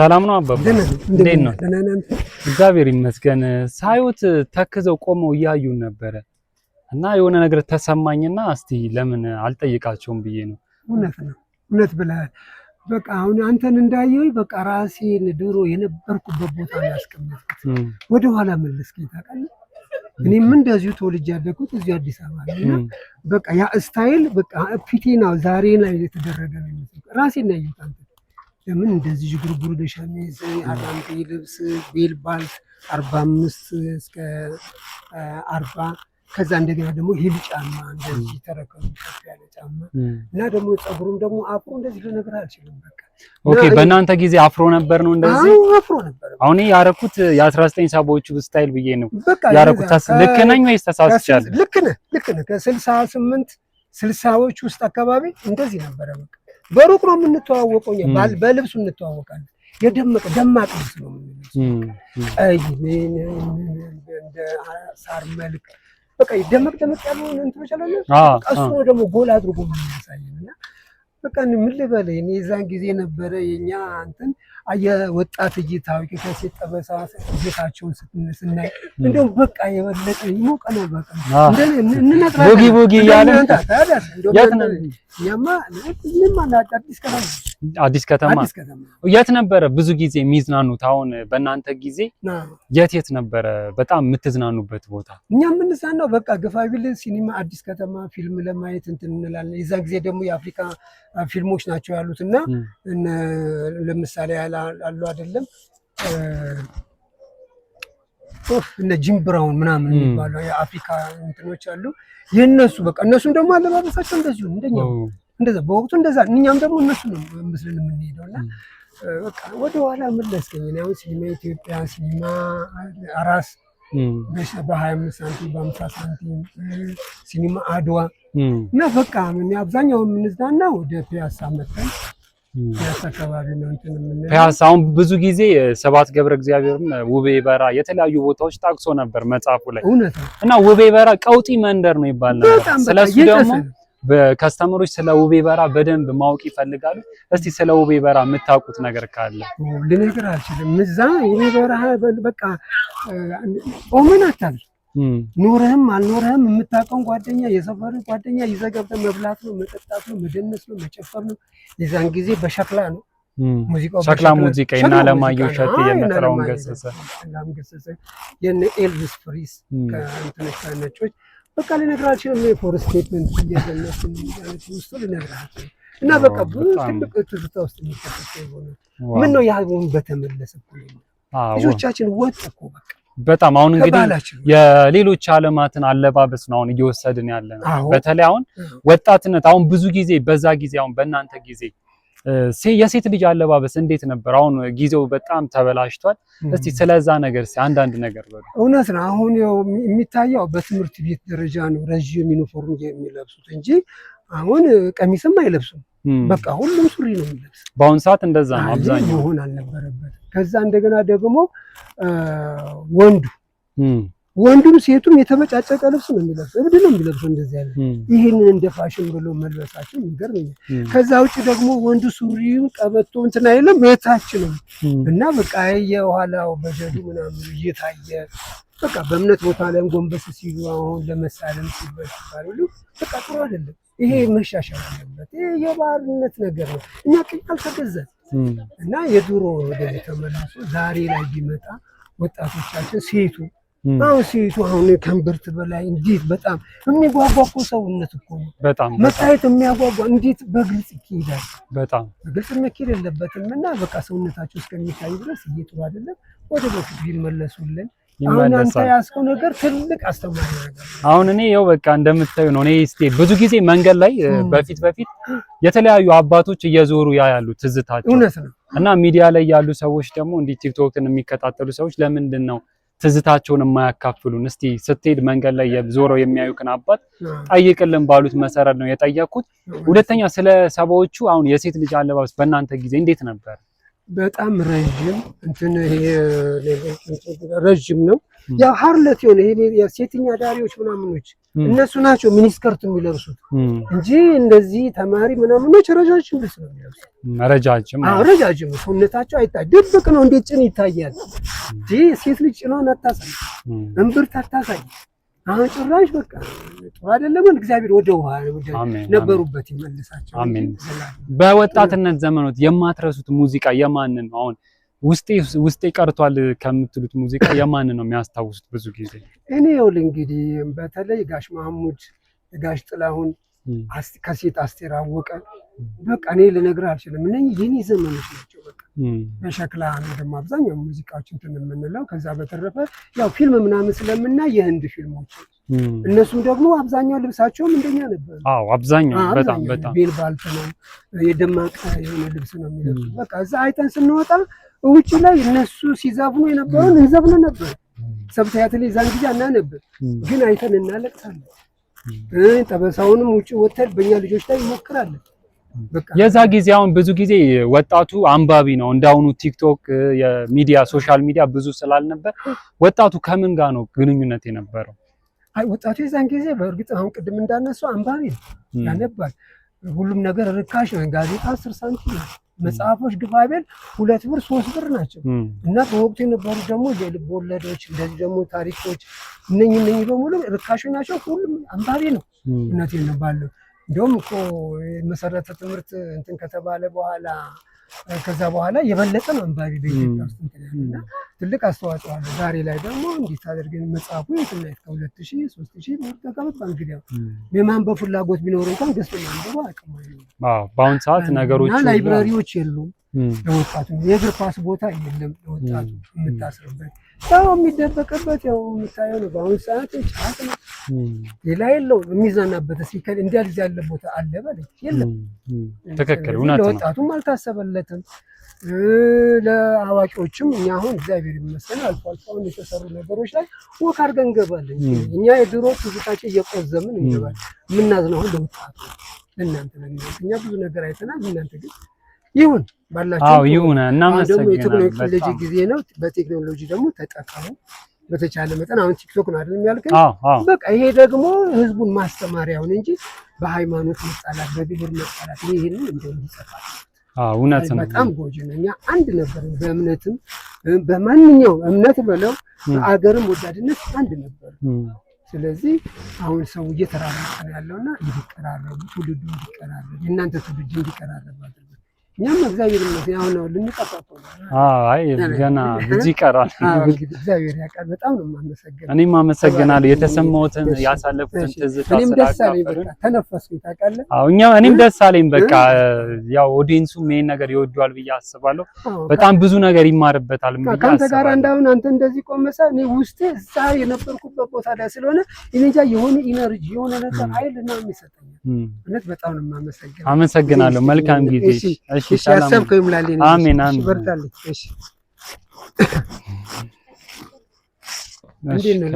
ሰላም ነው አባባ እንዴት ነው? እግዚአብሔር ይመስገን። ሳይወት ተክዘው ቆመው እያዩን ነበረ እና የሆነ ነገር ተሰማኝና እስቲ ለምን አልጠይቃቸውም ብዬ ነው። እውነት ነው፣ እውነት ብለሃል። በቃ አሁን አንተን እንዳየሁኝ በቃ ራሴን ድሮ የነበርኩበት ቦታ ላይ ያስቀመጥኩት ወደ ኋላ መለስከኝ ታውቃለህ። እኔም እንደዚሁ ተወልጄ ያደግኩት እዚሁ አዲስ አበባ ነው እና በቃ ያ ስታይል በቃ ፊቴ ነው ዛሬ ላይ የተደረገ ነው የሚመስለው። ራሴን ነው ያየሁት አንተ ለምን እንደዚህ ጉርጉር ደሻሚዝ አዳምጤ ልብስ ቤል ባልት 45 እስከ 40 ከዛ እንደገና ደግሞ ሂል ጫማ እንደዚህ ተረከቡ ያለ ጫማ እና ደግሞ ጸጉሩም ደግሞ አፍሮ እንደዚህ ልነግርህ አልችልም። በቃ ኦኬ፣ በእናንተ ጊዜ አፍሮ ነበር ነው እንደዚህ? አዎ አፍሮ ነበር። አሁን ያረኩት የ1970ዎቹ ስታይል ብዬ ነው ያረኩት። ልክ ነኝ ወይስ ተሳስቻለሁ? ልክ ነህ፣ ልክ ነህ። ከ68 60ዎቹ ውስጥ አካባቢ እንደዚህ ነበረ። በቃ በሩቅ ነው የምንተዋወቀው፣ በልብሱ እንተዋወቃለን። የደመቀ ደማቅ ልብስ ነው የምንለብሰው፣ ቀይ እንደ ሳር መልክ በቃ ደመቅ ያሉ እንትኖች አለ። እሱ ነው ደግሞ ጎላ አድርጎ የሚያሳየንና በቃ ምን ልበልህ እኔ የዛን ጊዜ ነበረ የኛ እንትን የወጣት እይታው ከሴት ጠበሳ እይታቸውን ስናይ እንደው በቃ የበለጠ ይሞቀናል። በቃ ቦጊ ቦጊ እያለ አዲስ ከተማ የት ነበረ ብዙ ጊዜ የሚዝናኑት? አሁን በእናንተ ጊዜ የት ነበረ በጣም የምትዝናኑበት ቦታ? እኛ የምንዝናናው በቃ ግፋቢል ሲኒማ አዲስ ከተማ ፊልም ለማየት እንትን እንላለን። የዛን ጊዜ ደግሞ የአፍሪካ ፊልሞች ናቸው ያሉት እና ለምሳሌ አሉ አይደለም እነ ጂም ብራውን ምናምን የሚባሉ የአፍሪካ እንትኖች አሉ የነሱ በቃ እነሱም ደግሞ አለባበሳቸው እንደዚሁ እንደኛው እንደዛ በወቅቱ እንደዛ እኛም ደግሞ እነሱ ነው መስለን የምንሄደውና በቃ ወደ ኋላ መለስከኝ። አሁን ሲኒማ ኢትዮጵያ ሲኒማ አራስ በ25 ሳንቲም በ50 ሳንቲም ሲኒማ አድዋ እና በቃ ምን አብዛኛው የምንዝናና ወደ ፒያሳ መጥተን ፒያሳ አካባቢ ነው እንትን ምን ፒያሳ አሁን ብዙ ጊዜ ሰባት ገብረ እግዚአብሔርም ውቤ በራ የተለያዩ ቦታዎች ታክሶ ነበር መጽሐፉ ላይ እና ውቤ በራ ቀውጢ መንደር ነው ይባል ነበር። ስለሱ ደግሞ በከስተመሮች ስለ ውቤ በራ በደንብ ማወቅ ይፈልጋሉ። እስቲ ስለ ውቤ በራ የምታውቁት ነገር ካለ? ልነግርህ አልችልም። እዛ ውቤ በራ በቃ ኦመን አታል ኖረህም አልኖረህም የምታውቀውን ጓደኛ የሰፈር ጓደኛ ይዘህ ገብተህ መብላት ነው፣ መጠጣት ነው፣ መደነስ ነው፣ መጨፈር ነው። የዛን ጊዜ በሸክላ ነው ሙዚቃው፣ ሸክላ ሙዚቃ እና ለማየሁ ሸት የመጥራውን ገሰሰ የነ ኤልቪስ ፕሪስ ከእንትኖች ከነጮች በቃ ልነግርህ አልችልም። የፎር ስቴትመንት እየዘነስን ውስጡ ልነግርህ አልችልም። እና በቃ ብዙ ትልቅ ትዝታ ውስጥ የሚከተት የሆነ ምን ነው ያሁን በተመለሰ ልጆቻችን ወጥ እኮ በቃ በጣም አሁን እንግዲህ የሌሎች ዓለማትን አለባበስ ነው አሁን እየወሰድን ያለነው። በተለይ አሁን ወጣትነት አሁን ብዙ ጊዜ በዛ ጊዜ አሁን በእናንተ ጊዜ የሴት ልጅ አለባበስ እንዴት ነበር? አሁን ጊዜው በጣም ተበላሽቷል። እስቲ ስለዛ ነገር አንዳንድ ነገር በሉ። እውነት ነው አሁን የሚታየው በትምህርት ቤት ደረጃ ነው ረዥም ዩኒፎርም የሚለብሱት እንጂ አሁን ቀሚስም አይለብሱም። በቃ ሁሉም ሱሪ ነው የሚለብስ። በአሁን ሰዓት እንደዛ ነው አብዛኛው መሆን አልነበረበትም። ከዛ እንደገና ደግሞ ወንዱም ሴቱም የተበጫጨቀ ልብስ ነው የሚለብሰው። እብድ ነው የሚለብሰው እንደዚህ ያለ ይሄንን እንደ ፋሽን ብሎ መልበሳቸው ይገርመኛል። ከዛ ውጭ ደግሞ ወንዱ ሱሪው ቀበቶ እንትን አይልም የታች ነው እና በቃ የኋላው በጀዱ ምናምን እየታየ በቃ በእምነት ቦታ ላይም ጎንበስ ሲሉ አሁን ለመሳለም ሲባሉ በቃ ጥሩ አይደለም። ይሄ መሻሻል አለበት። ይሄ የባህልነት ነገር ነው። እኛ ቅኝ አልተገዛን እና የድሮ ወደ ተመልሶ ዛሬ ላይ ቢመጣ ወጣቶቻችን ሴቱ አሁን ከእምብርት በላይ እንዴት በጣም የሚጓጓ እኮ ሰውነት እኮ ነው። በጣም መታየት የሚያጓጓ እንዴት በግልጽ ይሄዳል። በጣም በግልጽ መኬድ የለበትም እና በቃ ሰውነታቸው እስከሚታይ ድረስ እየጥሩ አይደለም። ወደ በፊት ቢመለሱልን። አሁን አንተ ያስከው ነገር ትልቅ አስተማሪ ነገር። አሁን እኔ ያው በቃ እንደምታዩ ነው። እኔ ብዙ ጊዜ መንገድ ላይ በፊት የተለያዩ አባቶች እየዞሩ ያያሉ ትዝታቸው። እውነት ነው እና ሚዲያ ላይ ያሉ ሰዎች ደግሞ እንዲህ ቲክቶክን የሚከታተሉ ሰዎች ለምንድን ነው ትዝታቸውን የማያካፍሉን? እስቲ ስትሄድ መንገድ ላይ ዞረው የሚያዩክን አባት ጠይቅልን ባሉት መሰረት ነው የጠየኩት። ሁለተኛ ስለ ሰባዎቹ አሁን የሴት ልጅ አለባበስ በእናንተ ጊዜ እንዴት ነበር? በጣም ረጅም እንትን ይሄ ረጅም ነው። ያው ሀርለት የሆነ ይሄ የሴተኛ አዳሪዎች ምናምኖች እነሱ ናቸው ሚኒስከርት የሚለብሱት እንጂ እንደዚህ ተማሪ ምናምኖች ረጃጅም ልብስ ነው የሚለብሱት። ረጃጅም ሰውነታቸው አይታይ ድብቅ ነው። እንዴት ጭን ይታያል? ሴት ልጅ ጭኗን አታሳይ፣ እምብርት አታሳይ። አሁን ጭራሽ በቃ ጥሩ አይደለም። እግዚአብሔር ወደ ውሃ ነበሩበት ይመልሳቸው። አሜን። በወጣትነት ዘመኖት የማትረሱት ሙዚቃ የማንን ነው? አሁን ውስጤ ቀርቷል ከምትሉት ሙዚቃ የማንን ነው የሚያስታውሱት? ብዙ ጊዜ እኔ ይኸውልህ እንግዲህ በተለይ ጋሽ ማህሙድ፣ ጋሽ ጥላሁን፣ ከሴት አስቴር አወቀ በቃ እኔ ልነግርህ አልችልም። እነኚህ የኔ ዘመኖች ናቸው። በቃ በሸክላ ነው ደግሞ አብዛኛው ሙዚቃዎች እንትን የምንለው። ከዛ በተረፈ ያው ፊልም ምናምን ስለምናይ የህንድ ፊልሞች እነሱም ደግሞ አብዛኛው ልብሳቸውም እንደኛ ነበር። አዎ አብዛኛው በጣም ቤል ባልት ነው የደማቀ የሆነ ልብስ ነው የሚለብሱት። በቃ እዛ አይተን ስንወጣ ውጭ ላይ እነሱ ሲዘፍኑ የነበረውን እንዘፍን ነበር። ሰብታያት ላይ ዛን ጊዜ አናነብር ግን አይተን እናለቅሳለን። ጠበሳውንም ውጭ ወተን በእኛ ልጆች ላይ ይሞክራለን። የዛ ጊዜ አሁን ብዙ ጊዜ ወጣቱ አንባቢ ነው። እንዳሁኑ ቲክቶክ የሚዲያ ሶሻል ሚዲያ ብዙ ስላልነበር ወጣቱ ከምን ጋር ነው ግንኙነት የነበረው? አይ ወጣቱ የዛን ጊዜ በእርግጥ አሁን ቅድም እንዳነሳው አንባቢ ነው፣ ያነባል። ሁሉም ነገር ርካሽ ነው። ጋዜጣ 10 ሳንቲም ነው። መጽሐፎች ግፋቤል 2 ብር 3 ብር ናቸው። እና በወቅቱ የነበሩ ደግሞ የልብ ወለዶች እንደዚህ ደግሞ ታሪኮች እነኚህ በሙሉ ርካሽ ናቸው። ሁሉም አንባቢ ነው። እውነቴን ነው ባለው እንደውም እኮ መሰረተ ትምህርት እንትን ከተባለ በኋላ ከዛ በኋላ የበለጠ ነው አንባቢ በኢትዮጵያ ውስጥ እንትን ያለና ትልቅ አስተዋጽኦ አለ። ዛሬ ላይ ደግሞ እንዴት አድርገን መጽሐፉ የትናየት ከ2000 3000 ብር ተቀመጥ እንግዲህ የማንበብ ፍላጎት ቢኖር እንኳን ገዝቶ ማንበብ አቅም አይደለም። በአሁን ሰዓት ነገሮች ላይብረሪዎች የሉም። ለወጣቱ የእግር ኳስ ቦታ የለም። ለወጣቱ የምታስርበት ያው የሚደበቅበት ያው የምታየው ነው። በአሁን ሰዓት ጫት ነው፣ ሌላ የለውም። የሚዝናናበት ሲከል እንዲያልዝ ያለ ቦታ አለ በለኝ የለም። ትክክል፣ እውነት ነው። ለወጣቱም አልታሰበለትም። ለአዋቂዎችም እኛ አሁን እግዚአብሔር ይመስገን አልፎ አልፎ አሁን የተሰሩ ነገሮች ላይ ወክ አድርገን እንገባለን። እኛ የድሮ ትዝታችን እየቆዘምን እንገባለን። የምናዝነው አሁን ለወጣቱ ለእናንተ ነው። እኛ ብዙ ነገር አይተናል። እናንተ ግን ይሁን ባላችሁ ይሁን እና የቴክኖሎጂ ጊዜ ነው። በቴክኖሎጂ ደግሞ ተጠቀሙ በተቻለ መጠን። አሁን ቲክቶክ ነው አይደል የሚያልከኝ? በቃ ይሄ ደግሞ ህዝቡን ማስተማሪያውን እንጂ በሃይማኖት መጣላት፣ በብሔር መጣላት ይሄንን እንደዚህ ይሰፋል። እውነት ነው። በጣም ጎጂ ነው። እኛ አንድ ነበር፣ በእምነትም በማንኛውም እምነት በለው በአገርም ወዳድነት አንድ ነበር። ስለዚህ አሁን ሰው እየተራራቀ ነው ያለውና እንዲቀራረቡ ትውልዱ እንዲቀራረብ የእናንተ ትውልድ እንዲቀራረብ አድርጉ። እኛም እግዚአብሔር ይመስገን አሁን ነው ልንቀጣጣው ነው። አይ ገና ብዙ ይቀራል። እግዚአብሔር ያውቃል። በጣም ነው የማመሰግነው። እኔም አመሰግናለሁ የተሰማሁትን ያሳለፉትን ትዝታ እኔም ደስ አለኝ። በቃ ተነፈስኩኝ ታውቃለህ። እኔም ደስ አለኝ። በቃ ያው ኦዲየንሱም ይሄን ነገር ይወደዋል ብዬ አስባለሁ። በጣም ብዙ ነገር ይማርበታል ብዬ አስባለሁ። ካንተ ጋር እንዳሁን አንተ እንደዚህ ቆመሳ እኔ ውስጤ እዛ የነበርኩበት ቦታ ላይ ስለሆነ እኔ እንጃ የሆነ ኢነርጂ የሆነ ነገር ኃይል ነው የሚሰጠኝ። እውነት በጣም ነው የማመሰግነው። አመሰግናለሁ። መልካም ጊዜ። እሺ ያሰብከው ይምላልኝ። አሜን አሜን። በርታልኝ። እሺ እንዴ ነው